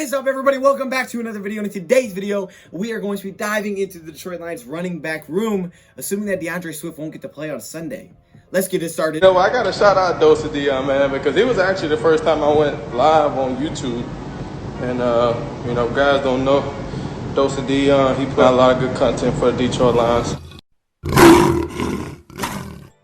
What is up, everybody? Welcome back to another video. In today's video, we are going to be diving into the Detroit Lions running back room, assuming that DeAndre Swift won't get to play on Sunday. Let's get it started. You know, I got to shout out DoseOfDion, man, because it was actually the first time I went live on YouTube. And, you know, guys don't know DoseOfDion. He put out a lot of good content for the Detroit Lions.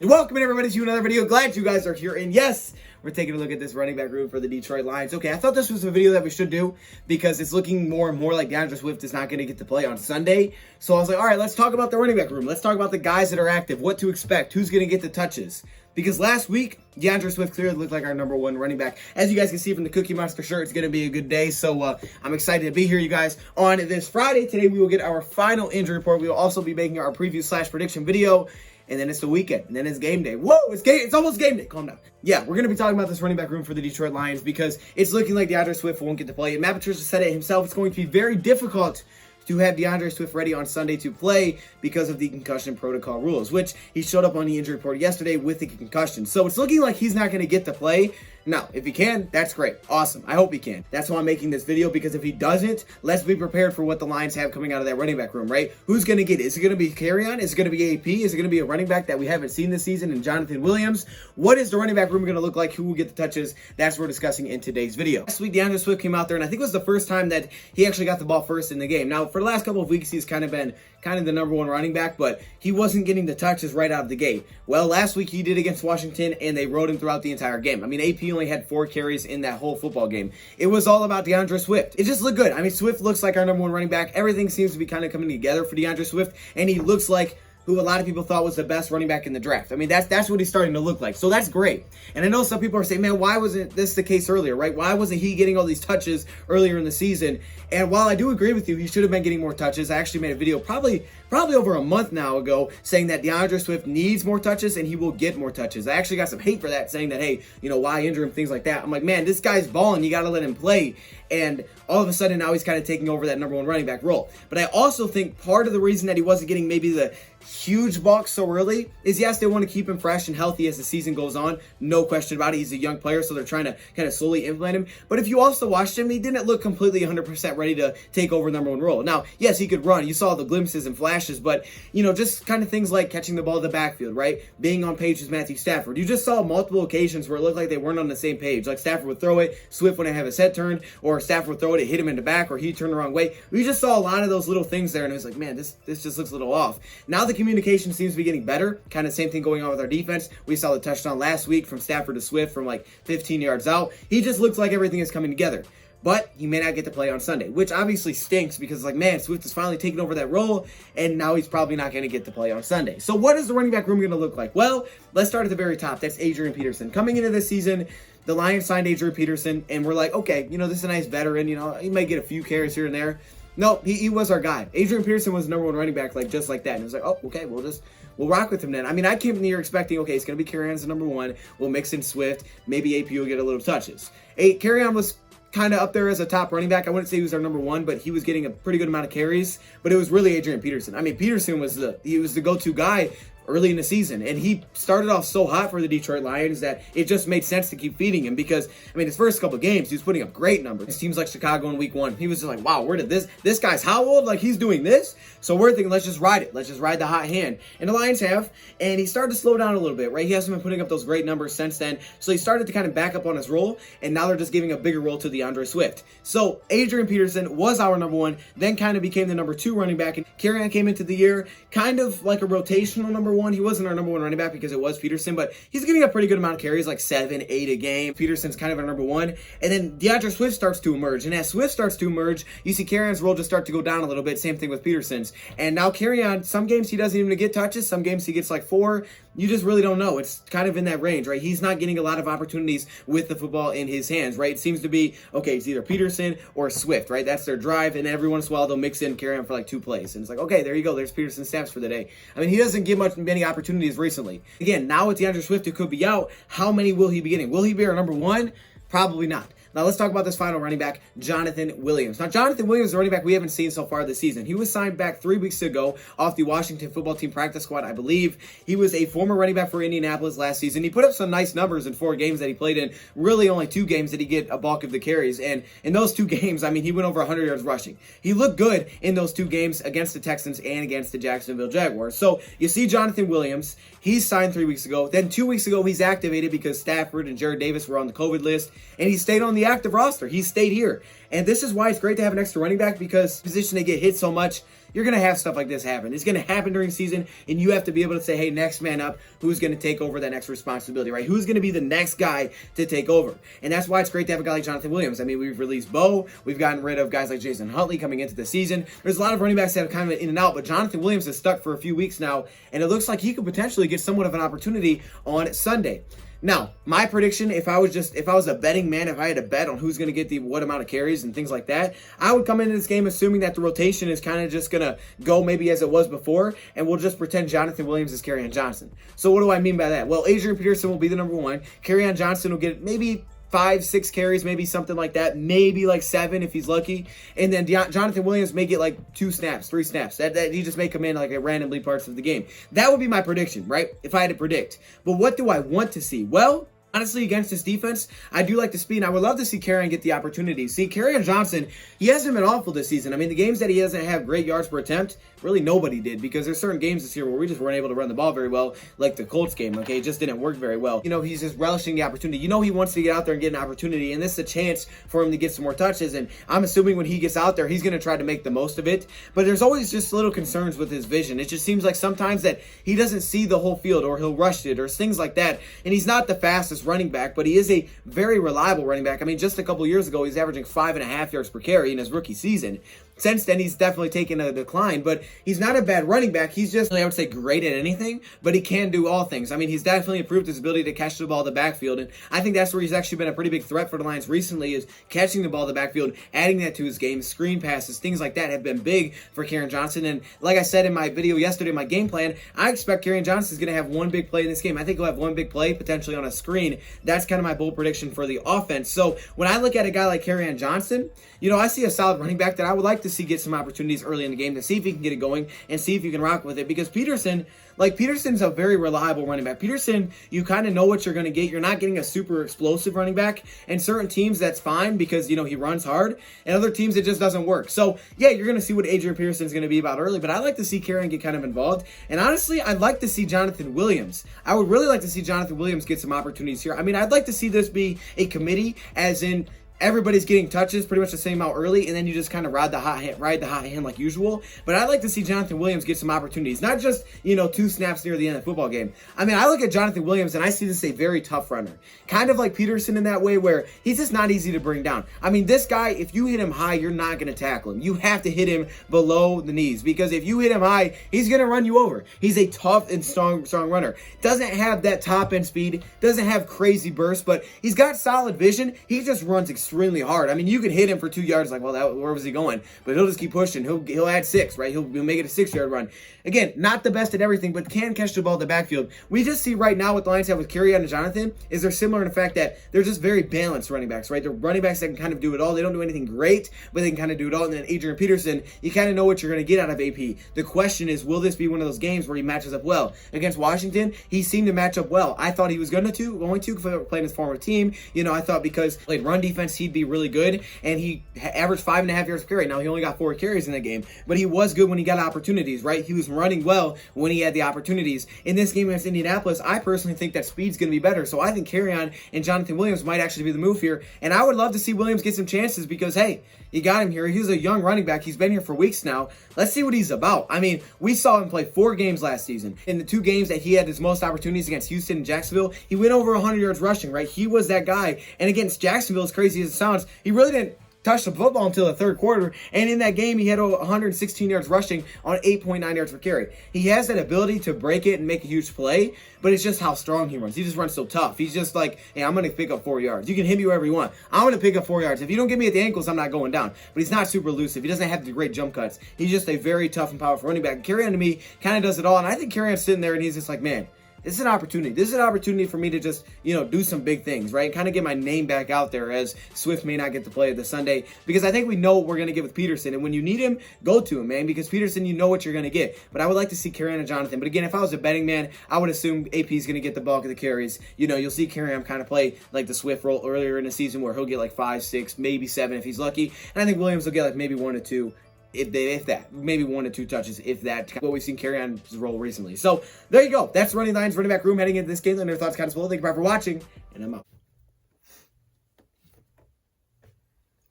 Welcome, everybody, to another video. Glad you guys are here. And yes, we're taking a look at this running back room for the Detroit Lions. Okay, I thought this was a video that we should do because it's looking more and more like DeAndre Swift is not going to get to play on Sunday. So I was like, all right, let's talk about the running back room. Let's talk about the guys that are active, what to expect, who's going to get the touches. Because last week, DeAndre Swift clearly looked like our number one running back. As you guys can see from the Cookie Monster shirt, it's going to be a good day. So I'm excited to be here, you guys, on this Friday. Today, we will get our final injury report. We will also be making our preview/prediction video. And then it's the weekend, and then it's game day. Whoa, it's almost game day. Calm down. Yeah, we're going to be talking about this running back room for the Detroit Lions because it's looking like DeAndre Swift won't get to play. And Matt Patricia said it himself. It's going to be very difficult to have DeAndre Swift ready on Sunday to play because of the concussion protocol rules, which he showed up on the injury report yesterday with the concussion. So it's looking like he's not going to get to play. Now, if he can, that's great. Awesome. I hope he can. That's why I'm making this video, because if he doesn't, let's be prepared for what the Lions have coming out of that running back room, right? Who's going to get it? Is it going to be Kerryon? Is it going to be AP? Is it going to be a running back that we haven't seen this season in Jonathan Williams? What is the running back room going to look like? Who will get the touches? That's what we're discussing in today's video. Last week, DeAndre Swift came out there, and I think it was the first time that he actually got the ball first in the game. Now, for the last couple of weeks, he's kind of been the number one running back, but he wasn't getting the touches right out of the gate. Well, last week he did against Washington, and they rode him throughout the entire game. I mean, AP only had 4 carries in that whole football game. It was all about DeAndre Swift. It just looked good. I mean, Swift looks like our number one running back. Everything seems to be kind of coming together for DeAndre Swift, and he looks like who a lot of people thought was the best running back in the draft. I mean, that's what he's starting to look like. So that's great. And I know some people are saying, man, why wasn't this the case earlier, right? Why wasn't he getting all these touches earlier in the season? And while I do agree with you, he should have been getting more touches. I actually made a video probably over a month now ago saying that DeAndre Swift needs more touches and he will get more touches. I actually got some hate for that, saying that, hey, you know, why injure him, things like that. I'm like, man, this guy's balling. You got to let him play. And all of a sudden now he's kind of taking over that number one running back role. But I also think part of the reason that he wasn't getting maybe the huge bulk so early is, yes, they want to keep him fresh and healthy as the season goes on. No question about it. He's a young player, so they're trying to kind of slowly implement him. But if you also watched him, he didn't look completely 100% ready to take over the number one role. Now, yes, he could run. You saw the glimpses and flashes, but, you know, just kind of things like catching the ball in the backfield, right? Being on page with Matthew Stafford. You just saw multiple occasions where it looked like they weren't on the same page. Like Stafford would throw it, Swift wouldn't have his head turned, or Stafford would throw it, hit him in the back, or he'd turn the wrong way. We just saw a lot of those little things there, and it was like, man, this just looks a little off. Now the communication seems to be getting better. Kind of same thing going on with our defense. We saw the touchdown last week from Stafford to Swift from like 15 yards out. He just looks like everything is coming together. But he may not get to play on Sunday, which obviously stinks because, like, man, Swift is finally taking over that role, and now he's probably not going to get to play on Sunday. So what is the running back room going to look like? Well, let's start at the very top. That's Adrian Peterson. Coming into this season, the Lions signed Adrian Peterson, and we're like, okay, you know, this is a nice veteran. You know, he might get a few carries here and there. No, he was our guy. Adrian Peterson was the number one running back, like, just like that. And it was like, oh, okay, we'll rock with him then. I mean, I came in here expecting, okay, it's going to be Kerryon as the number one. We'll mix in Swift. Maybe AP will get a little touches. Kerryon was kind of up there as a top running back. I wouldn't say he was our number one, but he was getting a pretty good amount of carries. But it was really Adrian Peterson. I mean, Peterson was the go-to guy early in the season, and he started off so hot for the Detroit Lions that it just made sense to keep feeding him because, I mean, his first couple of games, he was putting up great numbers. It seems like Chicago in week 1, he was just like, wow, where did this guy's how old? Like, he's doing this? So we're thinking, let's just ride it. Let's just ride the hot hand. And the Lions have, and he started to slow down a little bit, right? He hasn't been putting up those great numbers since then. So he started to kind of back up on his role, and now they're just giving a bigger role to DeAndre Swift. So Adrian Peterson was our number one, then kind of became the number 2 running back. And Kerryon came into the year kind of like a rotational number 1. He wasn't our number 1 running back because it was Peterson, but he's getting a pretty good amount of carries, like 7, 8 a game. Peterson's kind of our number 1. And then DeAndre Swift starts to emerge. And as Swift starts to emerge, you see Kerryon's role just start to go down a little bit. Same thing with Peterson's. And now Kerryon, some games he doesn't even get touches. Some games he gets like 4. You just really don't know. It's kind of in that range, right? He's not getting a lot of opportunities with the football in his hands, right? It seems to be, okay, it's either Peterson or Swift, right? That's their drive, and every once in a while they'll mix in Kerryon for like 2 plays. And it's like, okay, there you go. There's Peterson's stats for the day. I mean, he doesn't get many opportunities recently. Again, now with DeAndre Swift, who could be out, how many will he be getting? Will he be our number 1? Probably not. Now let's talk about this final running back, Jonathan Williams. Now Jonathan Williams is a running back we haven't seen so far this season. He was signed back 3 weeks ago off the Washington football team practice squad, I believe. He was a former running back for Indianapolis last season. He put up some nice numbers in 4 games that he played in. Really only 2 games did he get a bulk of the carries. And in those 2 games, I mean, he went over 100 yards rushing. He looked good in those 2 games against the Texans and against the Jacksonville Jaguars. So you see Jonathan Williams, he's signed 3 weeks ago. Then 2 weeks ago, he's activated because Stafford and Jared Davis were on the COVID list. And he stayed on the active roster. He stayed here. And this is why it's great to have an extra running back, because position they get hit so much, you're going to have stuff like this happen. It's going to happen during season, and you have to be able to say, hey, next man up, who's going to take over that next responsibility, right? Who's going to be the next guy to take over? And that's why it's great to have a guy like Jonathan Williams. I mean, we've released Bo. We've gotten rid of guys like Jason Huntley coming into the season. There's a lot of running backs that have kind of in and out, but Jonathan Williams is stuck for a few weeks now, and it looks like he could potentially get somewhat of an opportunity on Sunday. Now, my prediction, if I was a betting man, if I had to bet on who's going to get what amount of carries and things like that, I would come into this game assuming that the rotation is kind of just going to go maybe as it was before, and we'll just pretend Jonathan Williams is Kerryon Johnson. So what do I mean by that? Well, Adrian Peterson will be the number 1. Kerryon Johnson will get maybe 5, 6 carries, maybe something like that, maybe like 7 if he's lucky. And then Jonathan Williams may get like 2 snaps, 3 snaps. That he just may come in like at randomly parts of the game. That would be my prediction, right? If I had to predict. But what do I want to see? Well, honestly, against this defense, I do like the speed, and I would love to see Kerryon get the opportunity. See, Kerryon Johnson, he hasn't been awful this season. I mean, the games that he doesn't have great yards per attempt, really nobody did, because there's certain games this year where we just weren't able to run the ball very well, like the Colts game, okay? It just didn't work very well. You know, he's just relishing the opportunity. You know he wants to get out there and get an opportunity, and this is a chance for him to get some more touches, and I'm assuming when he gets out there, he's going to try to make the most of it, but there's always just little concerns with his vision. It just seems like sometimes that he doesn't see the whole field, or he'll rush it, or things like that, and he's not the fastest running back, but he is a very reliable running back. I mean, just a couple years ago, he's averaging 5.5 yards per carry in his rookie season. Since then, he's definitely taken a decline, but he's not a bad running back. He's just, I would say, great at anything, but he can do all things. I mean, he's definitely improved his ability to catch the ball in the backfield, and I think that's where he's actually been a pretty big threat for the Lions recently, is catching the ball in the backfield, adding that to his game. Screen passes, things like that have been big for Kerryon Johnson, and like I said in my video yesterday, my game plan, I expect Kerryon Johnson is going to have 1 big play in this game. I think he'll have 1 big play, potentially on a screen. That's kind of my bold prediction for the offense. So when I look at a guy like Kerryon Johnson, you know, I see a solid running back that I would like to see get some opportunities early in the game to see if he can get it going and see if he can rock with it, because Peterson's a very reliable running back. Peterson, you kind of know what you're going to get. You're not getting a super explosive running back, and certain teams that's fine because, you know, he runs hard, and other teams it just doesn't work. So yeah, you're going to see what Adrian Peterson's going to be about early, but I like to see Kerryon get kind of involved, and honestly, I'd like to see Jonathan Williams. I would really like to see Jonathan Williams get some opportunities here. I mean, I'd like to see this be a committee, as in everybody's getting touches pretty much the same amount early, and then you just kind of ride the hot hand like usual. But I'd like to see Jonathan Williams get some opportunities, not just, you know, 2 snaps near the end of the football game. I mean, I look at Jonathan Williams and I see this as a very tough runner, kind of like Peterson in that way, where he's just not easy to bring down. I mean, this guy, if you hit him high, you're not going to tackle him. You have to hit him below the knees, because if you hit him high, he's going to run you over. He's a tough and strong runner. Doesn't have that top end speed, doesn't have crazy bursts, but he's got solid vision. He just runs extremely hard. I mean, you could hit him for 2 yards, like, well, where was he going? But he'll just keep pushing. He'll add 6, right? He'll make it a 6-yard run. Again, not the best at everything, but can catch the ball in the backfield. We just see right now what the Lions have with Kerryon and Jonathan is they're similar in the fact that they're just very balanced running backs, right? They're running backs that can kind of do it all. They don't do anything great, but they can kind of do it all. And then Adrian Peterson, you kind of know what you're going to get out of AP. The question is, will this be one of those games where he matches up well? Against Washington, he seemed to match up well. I thought he was going to playing his former team. You know, I thought because played run defense, he'd be really good, and he averaged 5.5 yards per carry. Now, he only got 4 carries in that game, but he was good when he got opportunities, right? He was running well when he had the opportunities. In this game against Indianapolis, I personally think that speed's going to be better, so I think Kerryon and Jonathan Williams might actually be the move here, and I would love to see Williams get some chances because, hey, you got him here. He's a young running back. He's been here for weeks now. Let's see what he's about. I mean, we saw him play 4 games last season. In the 2 games that he had his most opportunities against Houston and Jacksonville, he went over 100 yards rushing, right? He was that guy. And against Jacksonville, as crazy as it sounds, he really didn't touch the football until the 3rd quarter, and in that game, he had 116 yards rushing on 8.9 yards per carry. He has that ability to break it and make a huge play, but it's just how strong he runs. He just runs so tough. He's just like, hey, I'm going to pick up 4 yards. You can hit me wherever you want. I'm going to pick up 4 yards. If you don't get me at the ankles, I'm not going down. But he's not super elusive. He doesn't have the great jump cuts. He's just a very tough and powerful running back. Kerryon, to me, kind of does it all, and I think Kerryon's sitting there, and he's just like, man, this is an opportunity. This is an opportunity for me to just, do some big things, right? And kind of get my name back out there, as Swift may not get to play this Sunday, because I think we know what we're going to get with Peterson. And when you need him, go to him, man, because Peterson, you know what you're going to get. But I would like to see Kerryon and Jonathan. But again, if I was a betting man, I would assume AP is going to get the bulk of the carries. You'll see Kerryon kind of play like the Swift role earlier in the season, where he'll get like 5, 6, maybe 7 if he's lucky. And I think Williams will get like maybe 1 or 2. If that, maybe 1 or 2 touches, if that, what we've seen Kerryon's role recently. So there you go. That's running lines, running back room heading into this game. Let me know your thoughts, comments below. Thank you for watching, and I'm out.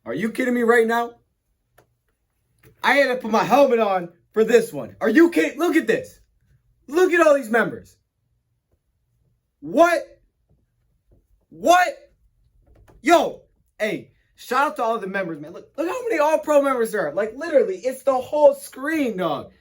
Are you kidding me right now? I had to put my helmet on for this one. Are you kidding? Look at this. Look at all these members. What? Yo, hey. Shout out to all the members, man. Look how many All-Pro members there are. Like, literally, it's the whole screen, dog.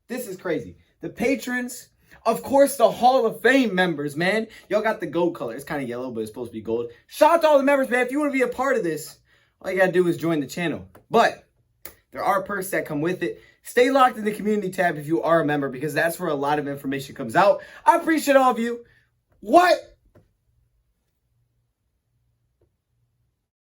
This is crazy. The patrons, of course, the Hall of Fame members, man. Y'all got the gold color. It's kind of yellow, but it's supposed to be gold. Shout out to all the members, man. If you want to be a part of this, all you got to do is join the channel. But there are perks that come with it. Stay locked in the community tab if you are a member, because that's where a lot of information comes out. I appreciate all of you. What?